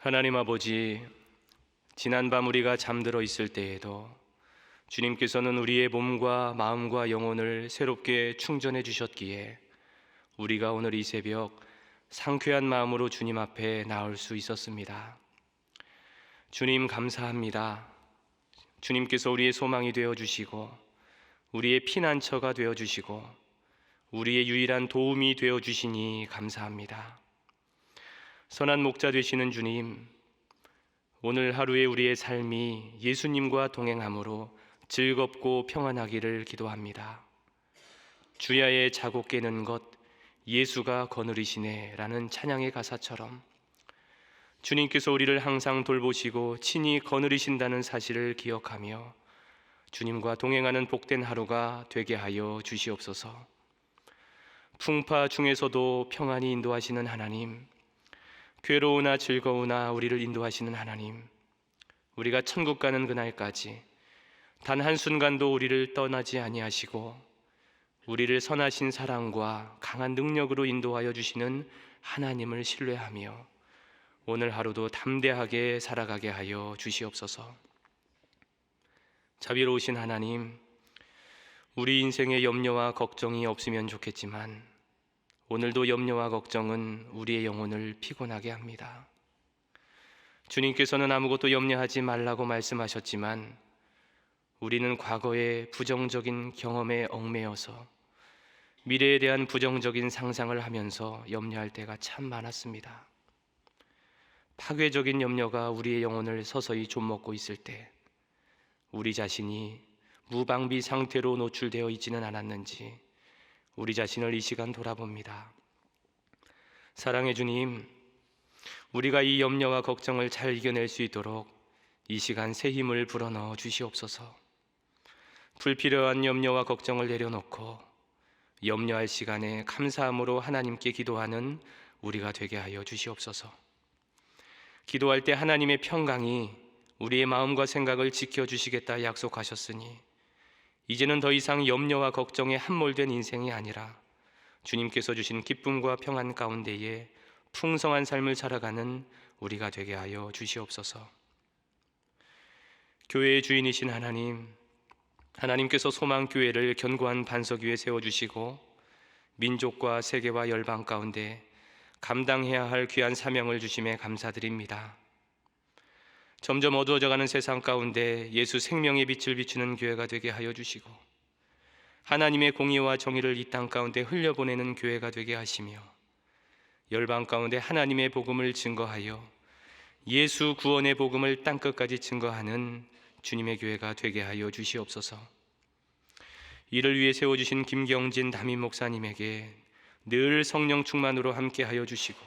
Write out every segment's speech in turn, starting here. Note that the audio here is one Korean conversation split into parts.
하나님 아버지, 지난밤 우리가 잠들어 있을 때에도 주님께서는 우리의 몸과 마음과 영혼을 새롭게 충전해 주셨기에 우리가 오늘 이 새벽 상쾌한 마음으로 주님 앞에 나올 수 있었습니다. 주님 감사합니다. 주님께서 우리의 소망이 되어 주시고 우리의 피난처가 되어 주시고 우리의 유일한 도움이 되어 주시니 감사합니다. 선한 목자 되시는 주님, 오늘 하루의 우리의 삶이 예수님과 동행함으로 즐겁고 평안하기를 기도합니다. 주야의 자고 깨는 것 예수가 거느리시네 라는 찬양의 가사처럼 주님께서 우리를 항상 돌보시고 친히 거느리신다는 사실을 기억하며 주님과 동행하는 복된 하루가 되게 하여 주시옵소서. 풍파 중에서도 평안히 인도하시는 하나님, 괴로우나 즐거우나 우리를 인도하시는 하나님, 우리가 천국 가는 그날까지 단 한순간도 우리를 떠나지 아니하시고 우리를 선하신 사랑과 강한 능력으로 인도하여 주시는 하나님을 신뢰하며 오늘 하루도 담대하게 살아가게 하여 주시옵소서. 자비로우신 하나님, 우리 인생에 염려와 걱정이 없으면 좋겠지만 오늘도 염려와 걱정은 우리의 영혼을 피곤하게 합니다. 주님께서는 아무것도 염려하지 말라고 말씀하셨지만 우리는 과거의 부정적인 경험에 얽매여서 미래에 대한 부정적인 상상을 하면서 염려할 때가 참 많았습니다. 파괴적인 염려가 우리의 영혼을 서서히 좀먹고 있을 때 우리 자신이 무방비 상태로 노출되어 있지는 않았는지 우리 자신을 이 시간 돌아봅니다. 사랑의 주님, 우리가 이 염려와 걱정을 잘 이겨낼 수 있도록 이 시간 새 힘을 불어넣어 주시옵소서. 불필요한 염려와 걱정을 내려놓고 염려할 시간에 감사함으로 하나님께 기도하는 우리가 되게 하여 주시옵소서. 기도할 때 하나님의 평강이 우리의 마음과 생각을 지켜주시겠다 약속하셨으니 이제는 더 이상 염려와 걱정에 함몰된 인생이 아니라 주님께서 주신 기쁨과 평안 가운데에 풍성한 삶을 살아가는 우리가 되게 하여 주시옵소서. 교회의 주인이신 하나님, 하나님께서 소망교회를 견고한 반석 위에 세워주시고 민족과 세계와 열방 가운데 감당해야 할 귀한 사명을 주심에 감사드립니다. 점점 어두워져가는 세상 가운데 예수 생명의 빛을 비추는 교회가 되게 하여 주시고 하나님의 공의와 정의를 이 땅 가운데 흘려보내는 교회가 되게 하시며 열방 가운데 하나님의 복음을 증거하여 예수 구원의 복음을 땅끝까지 증거하는 주님의 교회가 되게 하여 주시옵소서. 이를 위해 세워주신 김경진 담임 목사님에게 늘 성령 충만으로 함께 하여 주시고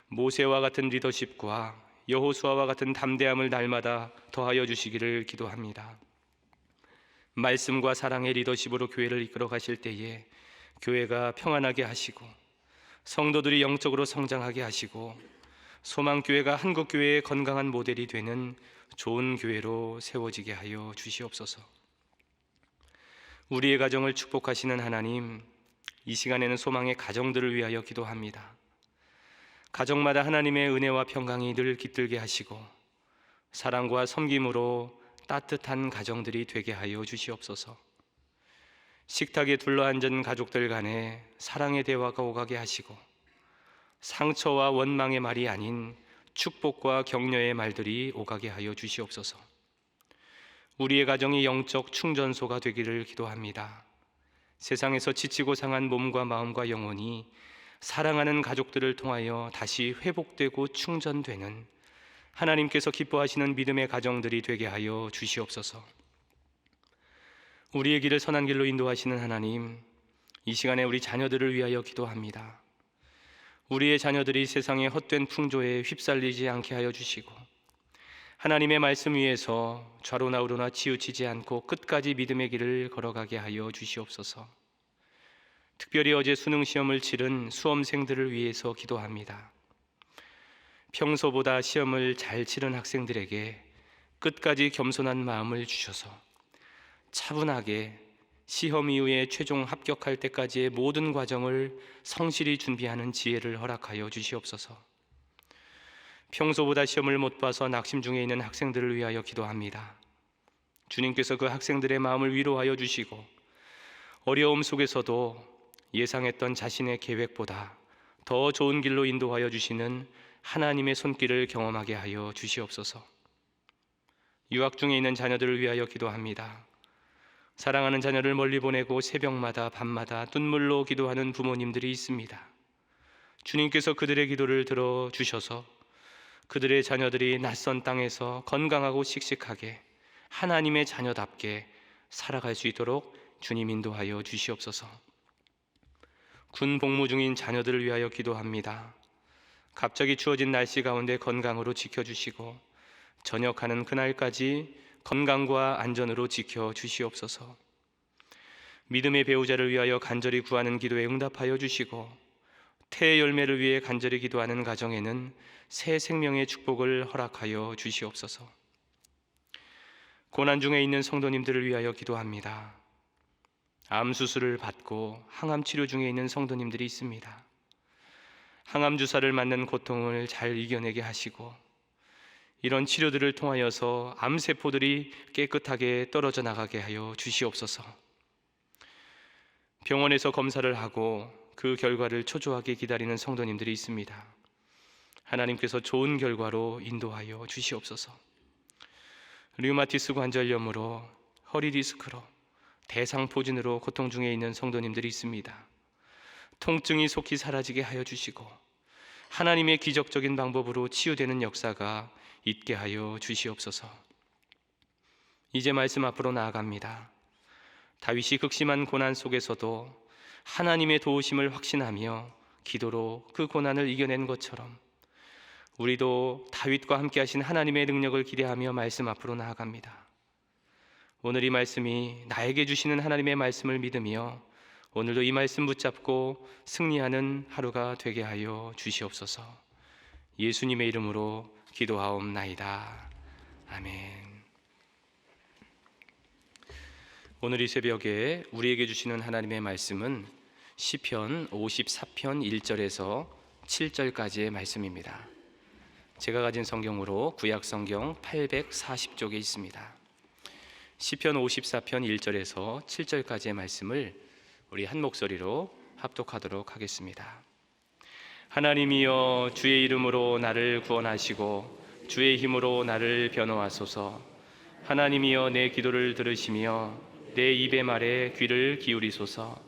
모세와 같은 리더십과 여호수아와 같은 담대함을 날마다 더하여 주시기를 기도합니다. 말씀과 사랑의 리더십으로 교회를 이끌어 가실 때에 교회가 평안하게 하시고 성도들이 영적으로 성장하게 하시고 소망교회가 한국교회의 건강한 모델이 되는 좋은 교회로 세워지게 하여 주시옵소서. 우리의 가정을 축복하시는 하나님, 이 시간에는 소망의 가정들을 위하여 기도합니다. 가정마다 하나님의 은혜와 평강이 늘 깃들게 하시고 사랑과 섬김으로 따뜻한 가정들이 되게 하여 주시옵소서. 식탁에 둘러앉은 가족들 간에 사랑의 대화가 오가게 하시고 상처와 원망의 말이 아닌 축복과 격려의 말들이 오가게 하여 주시옵소서. 우리의 가정이 영적 충전소가 되기를 기도합니다. 세상에서 지치고 상한 몸과 마음과 영혼이 사랑하는 가족들을 통하여 다시 회복되고 충전되는 하나님께서 기뻐하시는 믿음의 가정들이 되게 하여 주시옵소서. 우리의 길을 선한 길로 인도하시는 하나님, 이 시간에 우리 자녀들을 위하여 기도합니다. 우리의 자녀들이 세상의 헛된 풍조에 휩쓸리지 않게 하여 주시고 하나님의 말씀 위에서 좌로나 우로나 치우치지 않고 끝까지 믿음의 길을 걸어가게 하여 주시옵소서. 특별히 어제 수능 시험을 치른 수험생들을 위해서 기도합니다. 평소보다 시험을 잘 치른 학생들에게 끝까지 겸손한 마음을 주셔서 차분하게 시험 이후에 최종 합격할 때까지의 모든 과정을 성실히 준비하는 지혜를 허락하여 주시옵소서. 평소보다 시험을 못 봐서 낙심 중에 있는 학생들을 위하여 기도합니다. 주님께서 그 학생들의 마음을 위로하여 주시고 어려움 속에서도 예상했던 자신의 계획보다 더 좋은 길로 인도하여 주시는 하나님의 손길을 경험하게 하여 주시옵소서. 유학 중에 있는 자녀들을 위하여 기도합니다. 사랑하는 자녀를 멀리 보내고 새벽마다 밤마다 눈물로 기도하는 부모님들이 있습니다. 주님께서 그들의 기도를 들어주셔서 그들의 자녀들이 낯선 땅에서 건강하고 씩씩하게 하나님의 자녀답게 살아갈 수 있도록 주님 인도하여 주시옵소서. 군 복무 중인 자녀들을 위하여 기도합니다. 갑자기 추워진 날씨 가운데 건강으로 지켜주시고 전역하는 그날까지 건강과 안전으로 지켜주시옵소서. 믿음의 배우자를 위하여 간절히 구하는 기도에 응답하여 주시고 태의 열매를 위해 간절히 기도하는 가정에는 새 생명의 축복을 허락하여 주시옵소서. 고난 중에 있는 성도님들을 위하여 기도합니다. 암 수술을 받고 항암 치료 중에 있는 성도님들이 있습니다. 항암 주사를 맞는 고통을 잘 이겨내게 하시고 이런 치료들을 통하여서 암세포들이 깨끗하게 떨어져 나가게 하여 주시옵소서. 병원에서 검사를 하고 그 결과를 초조하게 기다리는 성도님들이 있습니다. 하나님께서 좋은 결과로 인도하여 주시옵소서. 류마티스 관절염으로, 허리 디스크로, 대상포진으로 고통 중에 있는 성도님들이 있습니다. 통증이 속히 사라지게 하여 주시고 하나님의 기적적인 방법으로 치유되는 역사가 있게 하여 주시옵소서. 이제 말씀 앞으로 나아갑니다. 다윗이 극심한 고난 속에서도 하나님의 도우심을 확신하며 기도로 그 고난을 이겨낸 것처럼 우리도 다윗과 함께 하신 하나님의 능력을 기대하며 말씀 앞으로 나아갑니다. 오늘 이 말씀이 나에게 주시는 하나님의 말씀을 믿으며 오늘도 이 말씀 붙잡고 승리하는 하루가 되게 하여 주시옵소서. 예수님의 이름으로 기도하옵나이다. 아멘. 오늘 이 새벽에 우리에게 주시는 하나님의 말씀은 시편 54편 1절에서 7절까지의 말씀입니다. 제가 가진 성경으로 구약 성경 840쪽에 있습니다. 시편 54편 1절에서 7절까지의 말씀을 우리 한 목소리로 합독하도록 하겠습니다. 하나님이여, 주의 이름으로 나를 구원하시고 주의 힘으로 나를 변호하소서. 하나님이여, 내 기도를 들으시며 내 입의 말에 귀를 기울이소서.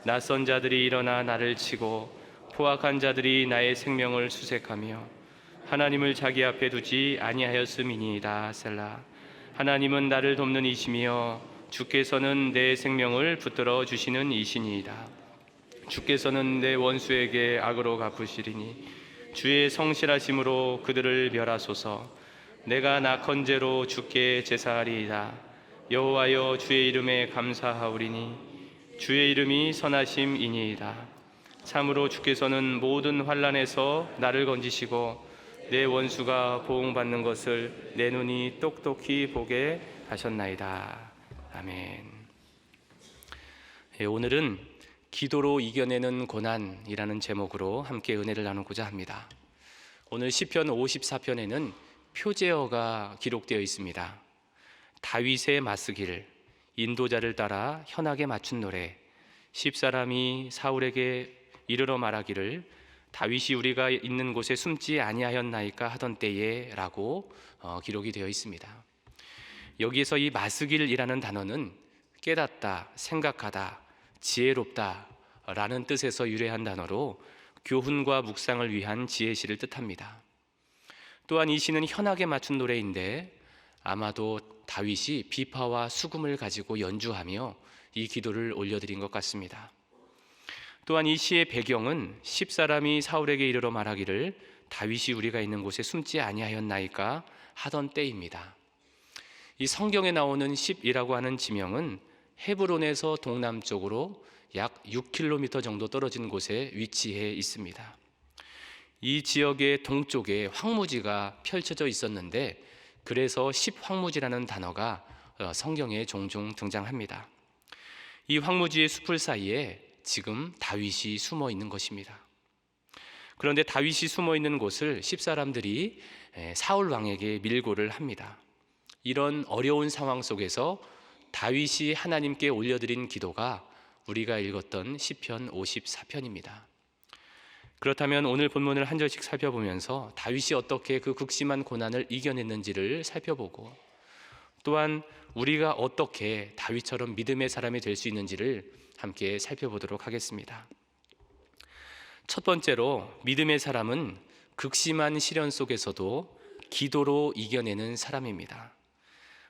낯선 자들이 일어나 나를 치고 포악한 자들이 나의 생명을 수색하며 하나님을 자기 앞에 두지 아니하였음이니이다. 셀라. 하나님은 나를 돕는 이시며 주께서는 내 생명을 붙들어 주시는 이시니이다. 주께서는 내 원수에게 악으로 갚으시리니 주의 성실하심으로 그들을 멸하소서. 내가 낙헌제로 주께 제사하리이다. 여호와여, 주의 이름에 감사하오리니 주의 이름이 선하심이니이다. 참으로 주께서는 모든 환난에서 나를 건지시고 내 원수가 보응받는 것을 내 눈이 똑똑히 보게 하셨나이다. 아멘. 오늘은 기도로 이겨내는 고난이라는 제목으로 함께 은혜를 나누고자 합니다. 오늘 시편 54편에는 표제어가 기록되어 있습니다. 다윗의 맞쓰기를, 인도자를 따라 현악에 맞춘 노래, 10사람이 사울에게 이르러 말하기를 다윗이 우리가 있는 곳에 숨지 아니하였나이까 하던 때에 라고 기록이 되어 있습니다. 여기에서 이 맞쓰기를이라는 단어는 깨닫다, 생각하다, 지혜롭다 라는 뜻에서 유래한 단어로 교훈과 묵상을 위한 지혜시를 뜻합니다. 또한 이 시는 현악에 맞춘 노래인데 아마도 다윗이 비파와 수금을 가지고 연주하며 이 기도를 올려드린 것 같습니다. 또한 이 시의 배경은 10사람이 사울에게 이르러 말하기를 다윗이 우리가 있는 곳에 숨지 아니하였나이까 하던 때입니다. 이 성경에 나오는 10이라고 하는 지명은 헤브론에서 동남쪽으로 약 6km 정도 떨어진 곳에 위치해 있습니다. 이 지역의 동쪽에 황무지가 펼쳐져 있었는데 그래서 10황무지라는 단어가 성경에 종종 등장합니다. 이 황무지의 숲을 사이에 지금 다윗이 숨어 있는 것입니다. 그런데 다윗이 숨어 있는 곳을 십사람들이 사울 왕에게 밀고를 합니다. 이런 어려운 상황 속에서 다윗이 하나님께 올려드린 기도가 우리가 읽었던 시편 54편입니다. 그렇다면 오늘 본문을 한 절씩 살펴보면서 다윗이 어떻게 그 극심한 고난을 이겨냈는지를 살펴보고, 또한 우리가 어떻게 다윗처럼 믿음의 사람이 될 수 있는지를 함께 살펴보도록 하겠습니다. 첫 번째로, 믿음의 사람은 극심한 시련 속에서도 기도로 이겨내는 사람입니다.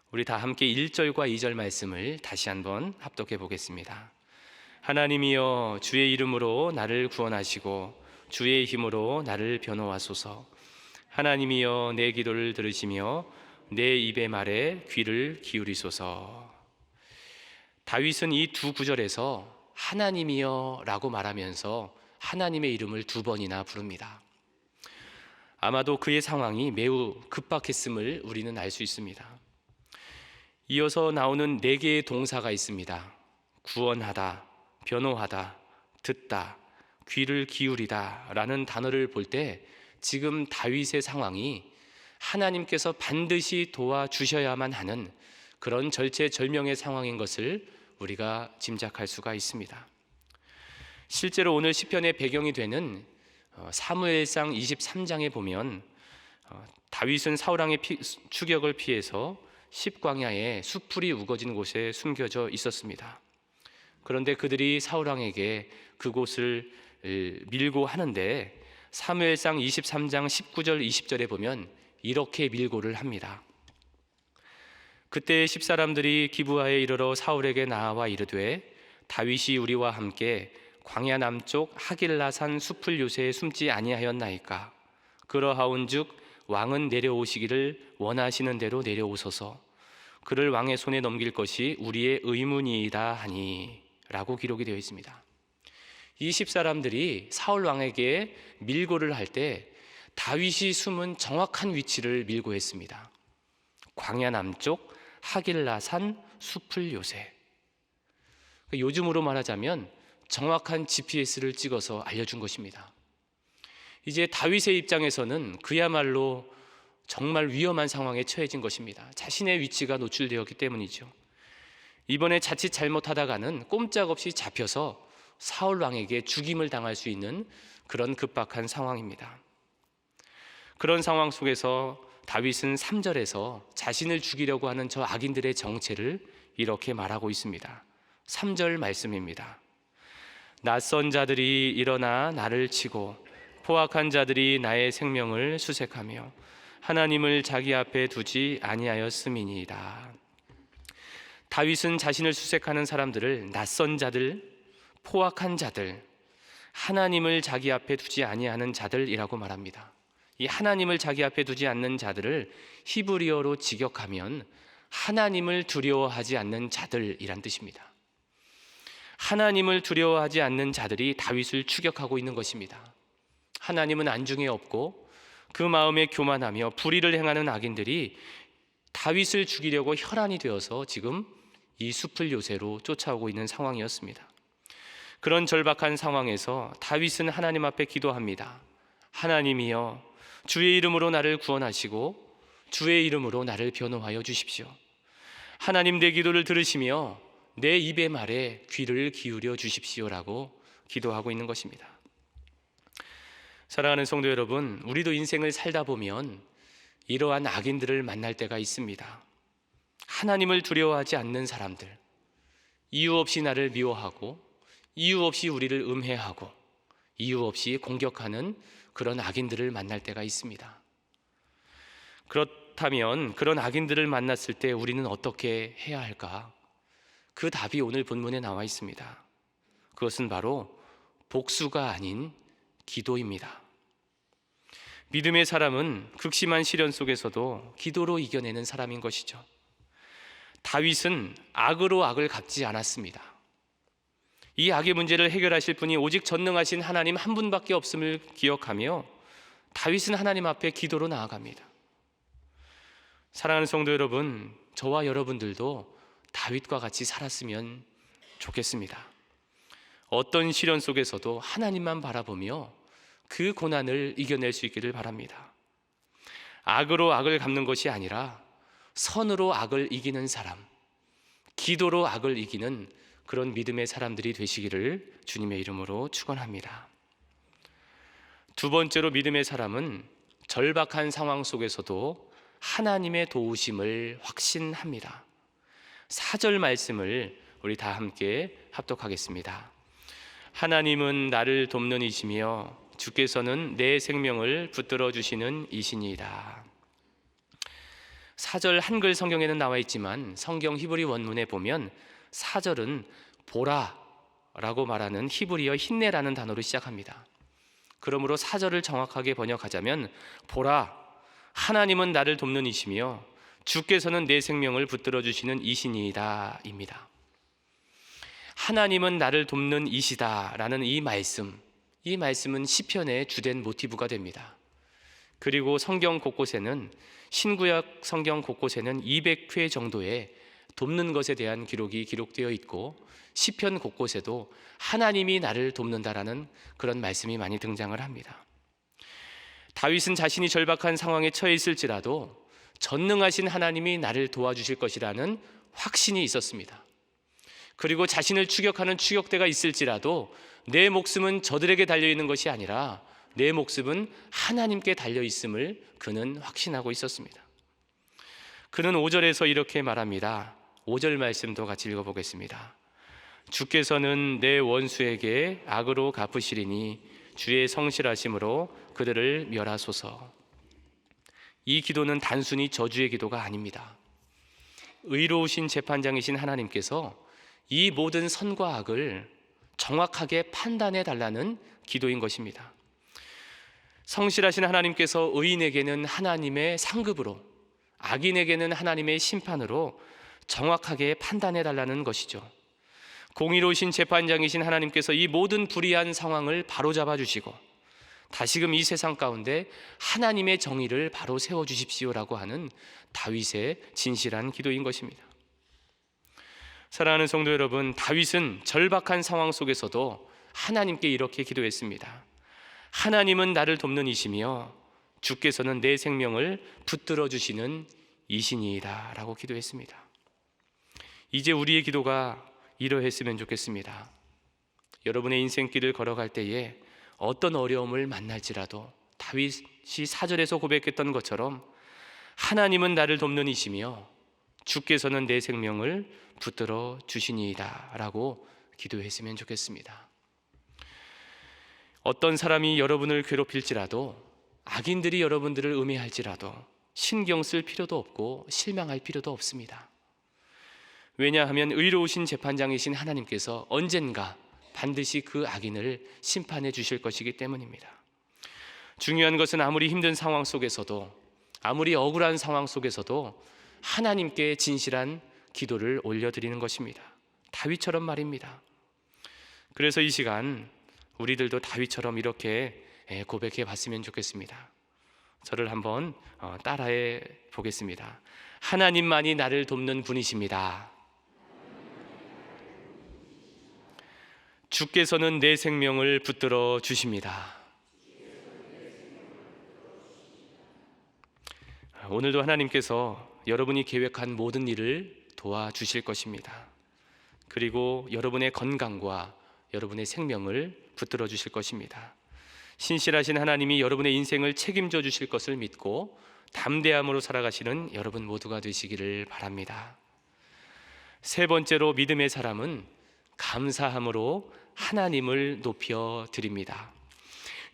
우리 다 함께 1절과 2절 말씀을 다시 한번 합독해 보겠습니다. 하나님이여, 주의 이름으로 나를 구원하시고 주의 힘으로 나를 변호하소서. 하나님이여, 내 기도를 들으시며 내 입의 말에 귀를 기울이소서. 다윗은 이 두 구절에서 하나님이여 라고 말하면서 하나님의 이름을 2번이나 부릅니다. 아마도 그의 상황이 매우 급박했음을 우리는 알 수 있습니다. 이어서 나오는 4개의 동사가 있습니다. 구원하다, 변호하다, 듣다, 귀를 기울이다 라는 단어를 볼 때 지금 다윗의 상황이 하나님께서 반드시 도와주셔야만 하는 그런 절체절명의 상황인 것을 우리가 짐작할 수가 있습니다. 실제로 오늘 시편의 배경이 되는 사무엘상 23장에 보면 다윗은 사울왕의 추격을 피해서 십광야에 수풀이 우거진 곳에 숨겨져 있었습니다. 그런데 그들이 사울왕에게 그곳을 밀고 하는데 사무엘상 23장 19절 20절에 보면 이렇게 밀고를 합니다. 그때 십사람들이 기브아에 이르러 사울에게 나와 이르되 다윗이 우리와 함께 광야 남쪽 하길라산 수풀 요새에 숨지 아니하였나이까? 그러하온즉 왕은 내려오시기를 원하시는 대로 내려오소서. 그를 왕의 손에 넘길 것이 우리의 의문이이다 하니 라고 기록이 되어 있습니다. 이 십사람들이 사울 왕에게 밀고를 할 때 다윗이 숨은 정확한 위치를 밀고했습니다. 광야 남쪽 하길라산 수풀 요새. 요즘으로 말하자면 정확한 GPS를 찍어서 알려준 것입니다. 이제 다윗의 입장에서는 그야말로 정말 위험한 상황에 처해진 것입니다. 자신의 위치가 노출되었기 때문이죠. 이번에 자칫 잘못하다가는 꼼짝없이 잡혀서 사울 왕에게 죽임을 당할 수 있는 그런 급박한 상황입니다. 그런 상황 속에서 다윗은 3절에서 자신을 죽이려고 하는 저 악인들의 정체를 이렇게 말하고 있습니다. 3절 말씀입니다. 낯선 자들이 일어나 나를 치고 포악한 자들이 나의 생명을 수색하며 하나님을 자기 앞에 두지 아니하였음이니이다. 다윗은 자신을 수색하는 사람들을 낯선 자들, 포악한 자들, 하나님을 자기 앞에 두지 아니하는 자들이라고 말합니다. 이 하나님을 자기 앞에 두지 않는 자들을 히브리어로 직역하면 하나님을 두려워하지 않는 자들이란 뜻입니다. 하나님을 두려워하지 않는 자들이 다윗을 추격하고 있는 것입니다. 하나님은 안중에 없고 그 마음에 교만하며 불의를 행하는 악인들이 다윗을 죽이려고 혈안이 되어서 지금 이 숲을 요새로 쫓아오고 있는 상황이었습니다. 그런 절박한 상황에서 다윗은 하나님 앞에 기도합니다. 하나님이여, 주의 이름으로 나를 구원하시고 주의 이름으로 나를 변호하여 주십시오. 하나님, 내 기도를 들으시며 내 입의 말에 귀를 기울여 주십시오라고 기도하고 있는 것입니다. 사랑하는 성도 여러분, 우리도 인생을 살다 보면 이러한 악인들을 만날 때가 있습니다. 하나님을 두려워하지 않는 사람들, 이유 없이 나를 미워하고 이유 없이 우리를 음해하고 이유 없이 공격하는 그런 악인들을 만날 때가 있습니다. 그렇다면 그런 악인들을 만났을 때 우리는 어떻게 해야 할까? 그 답이 오늘 본문에 나와 있습니다. 그것은 바로 복수가 아닌 기도입니다. 믿음의 사람은 극심한 시련 속에서도 기도로 이겨내는 사람인 것이죠. 다윗은 악으로 악을 갚지 않았습니다. 이 악의 문제를 해결하실 분이 오직 전능하신 하나님 한 분밖에 없음을 기억하며 다윗은 하나님 앞에 기도로 나아갑니다. 사랑하는 성도 여러분, 저와 여러분들도 다윗과 같이 살았으면 좋겠습니다. 어떤 시련 속에서도 하나님만 바라보며 그 고난을 이겨낼 수 있기를 바랍니다. 악으로 악을 갚는 것이 아니라 선으로 악을 이기는 사람, 기도로 악을 이기는 그런 믿음의 사람들이 되시기를 주님의 이름으로 축원합니다. 두 번째로 믿음의 사람은 절박한 상황 속에서도 하나님의 도우심을 확신합니다. 4절 말씀을 우리 다 함께 합독하겠습니다. 하나님은 나를 돕는 이시며 주께서는 내 생명을 붙들어 주시는 이시니이다. 4절 한글 성경에는 나와 있지만 성경 히브리 원문에 보면 4절은 보라 라고 말하는 히브리어 힌네라는 단어로 시작합니다. 그러므로 4절을 정확하게 번역하자면 보라, 하나님은 나를 돕는 이시며 주께서는 내 생명을 붙들어 주시는 이시니이다 입니다. 하나님은 나를 돕는 이시다 라는 이 말씀은 시편의 주된 모티브가 됩니다. 그리고 성경 곳곳에는, 신구약 성경 곳곳에는 200회 정도의 돕는 것에 대한 기록이 기록되어 있고, 시편 곳곳에도 하나님이 나를 돕는다라는 그런 말씀이 많이 등장을 합니다. 다윗은 자신이 절박한 상황에 처해 있을지라도 전능하신 하나님이 나를 도와주실 것이라는 확신이 있었습니다. 그리고 자신을 추격하는 추격대가 있을지라도 내 목숨은 저들에게 달려있는 것이 아니라 내 목숨은 하나님께 달려있음을 그는 확신하고 있었습니다. 그는 5절에서 이렇게 말합니다. 5절 말씀도 같이 읽어보겠습니다. 주께서는 내 원수에게 악으로 갚으시리니 주의 성실하심으로 그들을 멸하소서. 이 기도는 단순히 저주의 기도가 아닙니다. 의로우신 재판장이신 하나님께서 이 모든 선과 악을 정확하게 판단해 달라는 기도인 것입니다. 성실하신 하나님께서 의인에게는 하나님의 상급으로, 악인에게는 하나님의 심판으로 정확하게 판단해 달라는 것이죠. 공의로우신 재판장이신 하나님께서 이 모든 불의한 상황을 바로잡아 주시고 다시금 이 세상 가운데 하나님의 정의를 바로 세워주십시오라고 하는 다윗의 진실한 기도인 것입니다. 사랑하는 성도 여러분, 다윗은 절박한 상황 속에서도 하나님께 이렇게 기도했습니다. 하나님은 나를 돕는 이시며 주께서는 내 생명을 붙들어 주시는 이시니이다 라고 기도했습니다. 이제 우리의 기도가 이러했으면 좋겠습니다. 여러분의 인생길을 걸어갈 때에 어떤 어려움을 만날지라도 다윗이 4절에서 고백했던 것처럼 하나님은 나를 돕는 이시며 주께서는 내 생명을 붙들어 주시니이다 라고 기도했으면 좋겠습니다. 어떤 사람이 여러분을 괴롭힐지라도, 악인들이 여러분들을 음해할지라도 신경 쓸 필요도 없고 실망할 필요도 없습니다. 왜냐하면 의로우신 재판장이신 하나님께서 언젠가 반드시 그 악인을 심판해 주실 것이기 때문입니다. 중요한 것은 아무리 힘든 상황 속에서도, 아무리 억울한 상황 속에서도 하나님께 진실한 기도를 올려드리는 것입니다. 다윗처럼 말입니다. 그래서 이 시간 우리들도 다윗처럼 이렇게 고백해 봤으면 좋겠습니다. 저를 한번 따라해 보겠습니다. 하나님만이 나를 돕는 분이십니다. 주께서는 내 생명을 붙들어 주십니다. 오늘도 하나님께서 여러분이 계획한 모든 일을 도와주실 것입니다. 그리고 여러분의 건강과 여러분의 생명을 붙들어 주실 것입니다. 신실하신 하나님이 여러분의 인생을 책임져 주실 것을 믿고 담대함으로 살아가시는 여러분 모두가 되시기를 바랍니다. 세 번째로 믿음의 사람은 감사함으로 하나님을 높여 드립니다.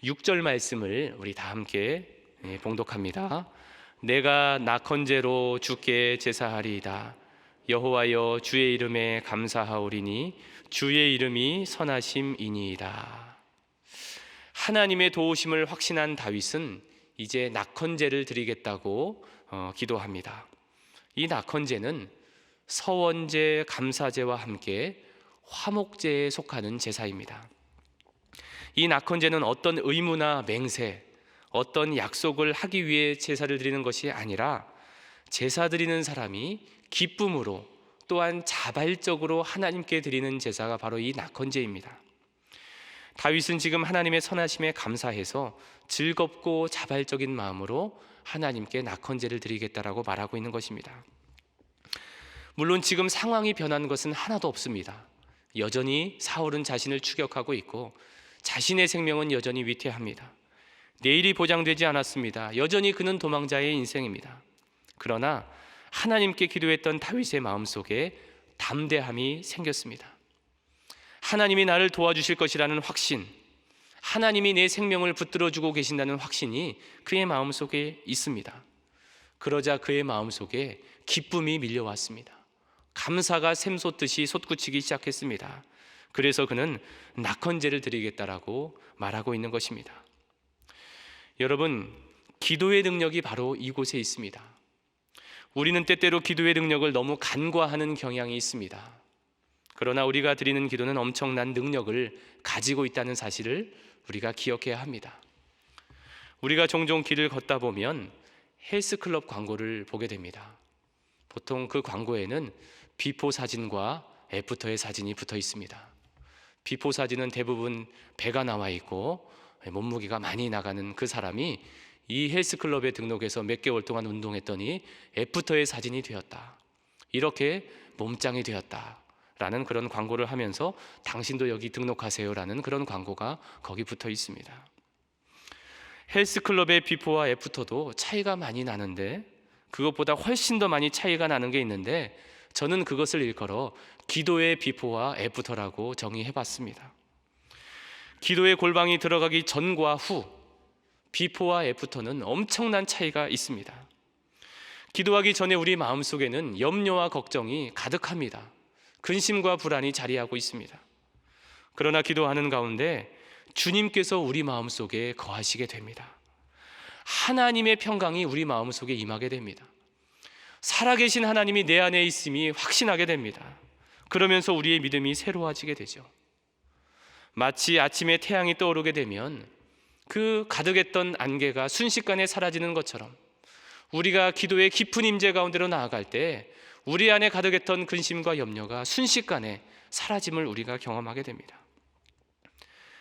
6절 말씀을 우리 다 함께 봉독합니다. 내가 낙헌제로 주께 제사하리이다. 여호와여 주의 이름에 감사하오리니 주의 이름이 선하심이니이다. 하나님의 도우심을 확신한 다윗은 이제 낙헌제를 드리겠다고 기도합니다. 이 낙헌제는 서원제, 감사제와 함께 화목제에 속하는 제사입니다. 이 낙헌제는 어떤 의무나 맹세, 어떤 약속을 하기 위해 제사를 드리는 것이 아니라 제사 드리는 사람이 기쁨으로 또한 자발적으로 하나님께 드리는 제사가 바로 이 낙헌제입니다. 다윗은 지금 하나님의 선하심에 감사해서 즐겁고 자발적인 마음으로 하나님께 낙헌제를 드리겠다라고 말하고 있는 것입니다. 물론 지금 상황이 변한 것은 하나도 없습니다. 여전히 사울은 자신을 추격하고 있고 자신의 생명은 여전히 위태합니다. 내일이 보장되지 않았습니다. 여전히 그는 도망자의 인생입니다. 그러나 하나님께 기도했던 다윗의 마음속에 담대함이 생겼습니다. 하나님이 나를 도와주실 것이라는 확신, 하나님이 내 생명을 붙들어주고 계신다는 확신이 그의 마음속에 있습니다. 그러자 그의 마음속에 기쁨이 밀려왔습니다. 감사가 샘솟듯이 솟구치기 시작했습니다. 그래서 그는 낙헌제를 드리겠다라고 말하고 있는 것입니다. 여러분, 기도의 능력이 바로 이곳에 있습니다. 우리는 때때로 기도의 능력을 너무 간과하는 경향이 있습니다. 그러나 우리가 드리는 기도는 엄청난 능력을 가지고 있다는 사실을 우리가 기억해야 합니다. 우리가 종종 길을 걷다 보면 헬스클럽 광고를 보게 됩니다. 보통 그 광고에는 비포 사진과 애프터의 사진이 붙어 있습니다. 비포 사진은 대부분 배가 나와 있고 몸무게가 많이 나가는 그 사람이 이 헬스클럽에 등록해서 몇 개월 동안 운동했더니 애프터의 사진이 되었다, 이렇게 몸짱이 되었다 라는 그런 광고를 하면서 당신도 여기 등록하세요 라는 그런 광고가 거기 붙어 있습니다. 헬스클럽의 비포와 애프터도 차이가 많이 나는데, 그것보다 훨씬 더 많이 차이가 나는 게 있는데, 저는 그것을 일컬어 기도의 비포와 애프터라고 정의해 봤습니다. 기도의 골방이 들어가기 전과 후, 비포와 애프터는 엄청난 차이가 있습니다. 기도하기 전에 우리 마음속에는 염려와 걱정이 가득합니다. 근심과 불안이 자리하고 있습니다. 그러나 기도하는 가운데 주님께서 우리 마음속에 거하시게 됩니다. 하나님의 평강이 우리 마음속에 임하게 됩니다. 살아계신 하나님이 내 안에 있음이 확신하게 됩니다. 그러면서 우리의 믿음이 새로워지게 되죠. 마치 아침에 태양이 떠오르게 되면 그 가득했던 안개가 순식간에 사라지는 것처럼, 우리가 기도의 깊은 임재 가운데로 나아갈 때 우리 안에 가득했던 근심과 염려가 순식간에 사라짐을 우리가 경험하게 됩니다.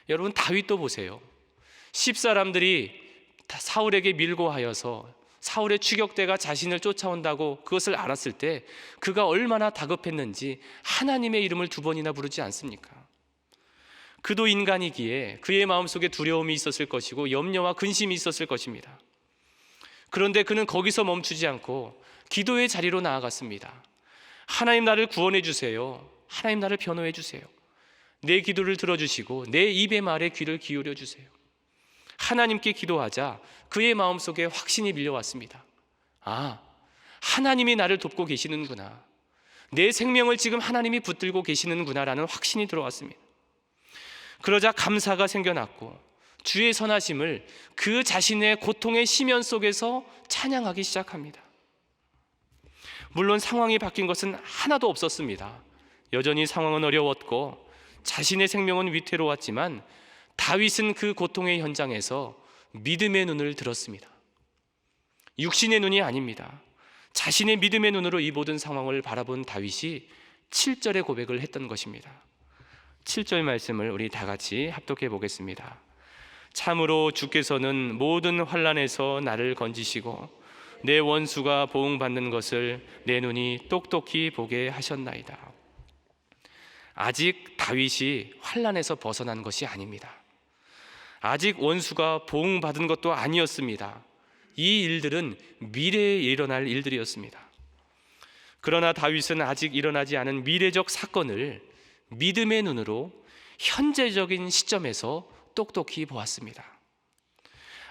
여러분, 다윗도 보세요. 10사람들이 사울에게 밀고 하여서 사울의 추격대가 자신을 쫓아온다고 그것을 알았을 때 그가 얼마나 다급했는지 하나님의 이름을 2번이나 부르지 않습니까? 그도 인간이기에 그의 마음속에 두려움이 있었을 것이고 염려와 근심이 있었을 것입니다. 그런데 그는 거기서 멈추지 않고 기도의 자리로 나아갔습니다. 하나님, 나를 구원해 주세요. 하나님, 나를 변호해 주세요. 내 기도를 들어주시고 내 입의 말에 귀를 기울여 주세요. 하나님께 기도하자 그의 마음속에 확신이 밀려왔습니다. 아, 하나님이 나를 돕고 계시는구나, 내 생명을 지금 하나님이 붙들고 계시는구나 라는 확신이 들어왔습니다. 그러자 감사가 생겨났고 주의 선하심을 그 자신의 고통의 심연 속에서 찬양하기 시작합니다. 물론 상황이 바뀐 것은 하나도 없었습니다. 여전히 상황은 어려웠고 자신의 생명은 위태로웠지만 다윗은 그 고통의 현장에서 믿음의 눈을 들었습니다. 육신의 눈이 아닙니다. 자신의 믿음의 눈으로 이 모든 상황을 바라본 다윗이 7절의 고백을 했던 것입니다. 7절 말씀을 우리 다 같이 합독해 보겠습니다. 참으로 주께서는 모든 환난에서 나를 건지시고 내 원수가 보응받는 것을 내 눈이 똑똑히 보게 하셨나이다. 아직 다윗이 환난에서 벗어난 것이 아닙니다. 아직 원수가 보응받은 것도 아니었습니다. 이 일들은 미래에 일어날 일들이었습니다. 그러나 다윗은 아직 일어나지 않은 미래적 사건을 믿음의 눈으로 현재적인 시점에서 똑똑히 보았습니다.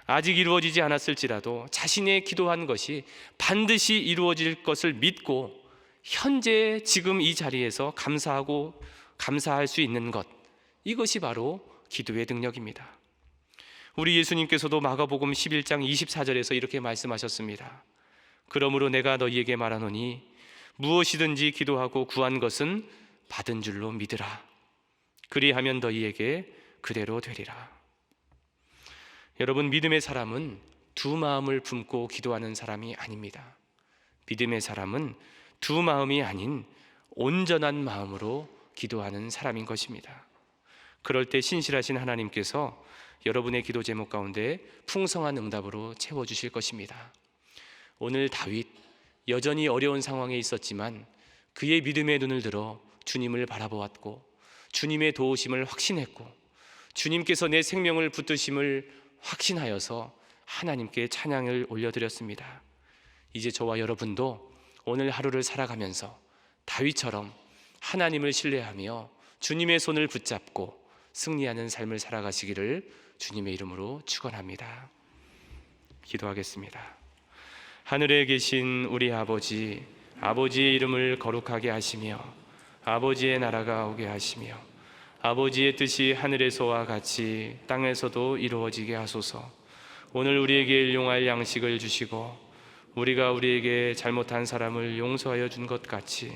아직 이루어지지 않았을지라도 자신의 기도한 것이 반드시 이루어질 것을 믿고 현재 지금 이 자리에서 감사할 수 있는 것, 이것이 바로 기도의 능력입니다. 우리 예수님께서도 마가복음 11장 24절에서 이렇게 말씀하셨습니다. 그러므로 내가 너희에게 말하노니 무엇이든지 기도하고 구한 것은 받은 줄로 믿으라. 그리하면 너희에게 그대로 되리라. 여러분, 믿음의 사람은 두 마음을 품고 기도하는 사람이 아닙니다. 믿음의 사람은 두 마음이 아닌 온전한 마음으로 기도하는 사람인 것입니다. 그럴 때 신실하신 하나님께서 여러분의 기도 제목 가운데 풍성한 응답으로 채워주실 것입니다. 오늘 다윗, 여전히 어려운 상황에 있었지만 그의 믿음의 눈을 들어 주님을 바라보았고 주님의 도우심을 확신했고 주님께서 내 생명을 붙드심을 확신하여서 하나님께 찬양을 올려드렸습니다. 이제 저와 여러분도 오늘 하루를 살아가면서 다윗처럼 하나님을 신뢰하며 주님의 손을 붙잡고 승리하는 삶을 살아가시기를 주님의 이름으로 축원합니다. 기도하겠습니다. 하늘에 계신 우리 아버지, 아버지의 이름을 거룩하게 하시며 아버지의 나라가 오게 하시며 아버지의 뜻이 하늘에서와 같이 땅에서도 이루어지게 하소서. 오늘 우리에게 일용할 양식을 주시고 우리가 우리에게 잘못한 사람을 용서하여 준 것 같이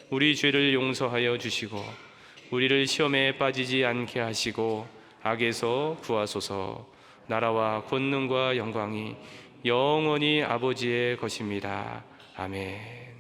우리 죄를 용서하여 주시고 우리를 시험에 빠지지 않게 하시고 악에서 구하소서. 나라와 권능과 영광이 영원히 아버지의 것입니다. 아멘.